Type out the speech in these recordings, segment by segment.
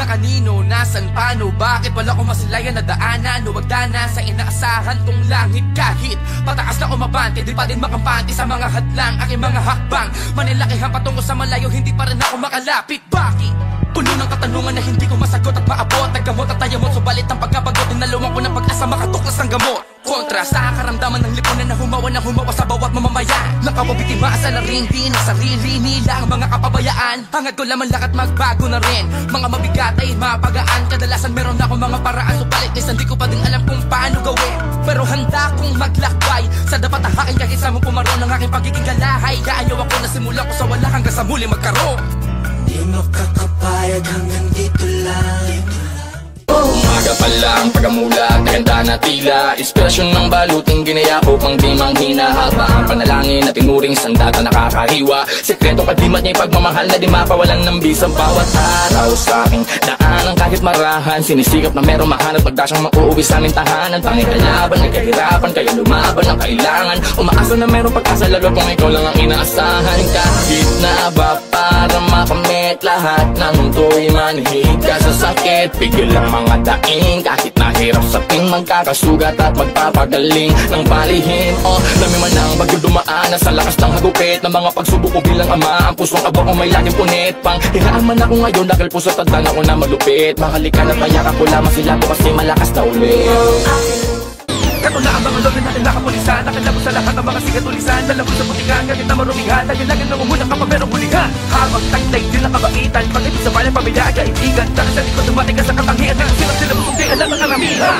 kanino, nasan, paano, bakit wala ko masilayan na daanan o wagdana sa inaasahan tong langit. Kahit pataas na umabante, di pa din makampante sa mga hadlang, aking mga hakbang manilakihan patungo sa malayo, hindi pa rin ako makalapit. Bakit? Puno ng katanungan na hindi ko masagot at maabot. Naggamot at tayamot, subalit ang pagkabagot Inaluwang ko ng pag-asa, makatuklas ng gamot. Kontra sa karamdaman ng lipunan na humawa sa bawat mamamayan. Nakawabiktima sa laring din ng sarili nila ang mga kapabayaan. Hangad ko lamang lakat magbago na rin. Mga mabigat ay mapagaan. Kadalasan meron ako mga paraan, subalit minsan di ko pa din alam kung paano gawin. Pero handa kong maglakbay sa dapat ahakin kahit sa mong pumaroon ng aking pagiging galahay. Kaayaw ako na simulan ko sa wala hanggang sa muli magkaroon. Di makakapayag hanggang dito lang. Umaga pa lang, pagkamulat, naganda na tila. Inspirasyon ng baluting ginaya ko pang di manghina. Haba ang panalangin na tinuring sandata nakakahiwa. Sekreto kadimat niya pagmamahal na di mapawalan ng bisa. Bawat araw sa aking daanan kahit marahan, sinisikap na meron mahanap pagdasyang mauuwi sa aming tahanan. Tanging kalaban, nagkahirapan, kaya lumaban ang kailangan. Umaasa na meron pag-asa lalo kung ikaw lang ang inaasahan. Kahit na ba para makamit lahat ng mundo'y manhid ka sa sakit, pigil lang mga daing. Kahit nahirap sa ting magkakasugat at magpapagaling ng palihim. Lami man ang bagyo dumaan sa lakas ng hagupit ng mga pagsubok ko bilang ama. Ang pusong abo ko may laging punit pang hinaan man ako ngayon dahil puso tandaan ako na malupit. Mahalikan at mayakan ko lamang sila ko kasi malakas na ulit. Kato na ang mga lobby natin nakapulisan. Nakilabot sa lahat ng mga sigatulisan. Lalabot sa putikan, kahit na marumihan. Dahil lagi nangungulang kapag merong hulihan. Habang taglay din ang kabaitan, pag-ibig sa bayan, pamilya, kaibigan. Dahil sa likod dumating ka sa katangian. Dahil sila busugdian lang ang karamihan.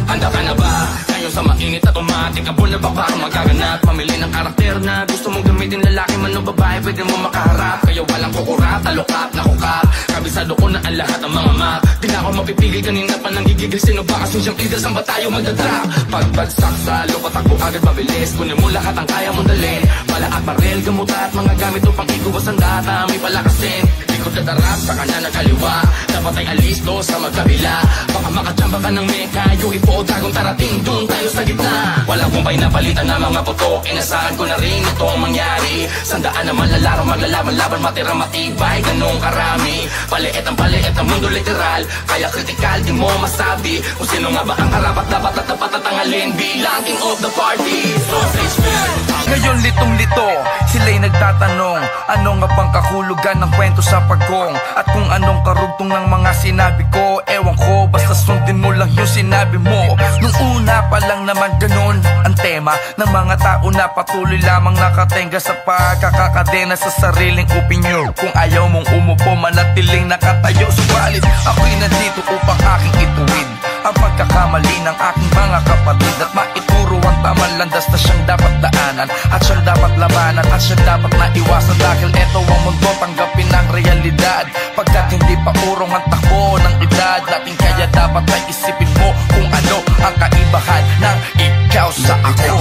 Handa ka na ba? Ngayon sa mainit at umatik, kabul na ba para magaganap? Pamili ng karakter na gusto mong gamitin, lalaki man o babae, pwede mo makaharap. Kaya walang kukurap, talukap, nakukap. Kabisado ko na ang lahat ng mga map. Di na ako mapipigil, kanina pa nang gigigil. Sino ba kasing siyang tigil, saan ba tayo magdadrop? Pagbagsak sa lupa, takbo agad mabilis. Kunin mo lahat ang kaya mong dalhin. Bala at baril, gamot at mga gamit upang ikuwas ang data. May palakasin, di ko dadarap sa kanya na kaliwa. Dapat ay alis do sa magkabila. Baka makachamba ka ng meka, yung ipo o dragong tarating, doon tayo sa gitna. Walang kumpay na palitan na mga putok. Inasahan ko na rin itong mangyari. Sandaan naman lalaro, maglalaban-laban, matira matibay, ganong karami. Paliit ang mundo literal. Kaya kritikal, di mo masabi kung sino nga ba ang karapat dapat at dapat at tangalin bilang king of the party. Sausage Fest. Ngayon litong-lito, sila'y nagtatanong, ano nga bang kahulugan ng kwento sa pagong? At kung anong karugtong ng mga sinabi ko, ewan ko, basta sundin mo lang yung sinabi mo. Nung una pa lang naman ganun ang tema ng mga tao na patuloy lamang nakatenga sa pagkakakadena sa sariling opinyon. Kung ayaw mong umupo, manatiling nakatayo. Subalit ako'y nandito upang aking ituwid ang pagkakamali ng aking mga kapatid at maituro ang tamang landas na siyang dapat daanan at siyang dapat labanan at siyang dapat naiwasan. Dahil eto ang mundo, tanggapin ang realidad pagkat hindi pa urong ang takbo ng edad natin. Kaya dapat ay isipin mo kung ano ang kaibahan ng ikaw sa ako.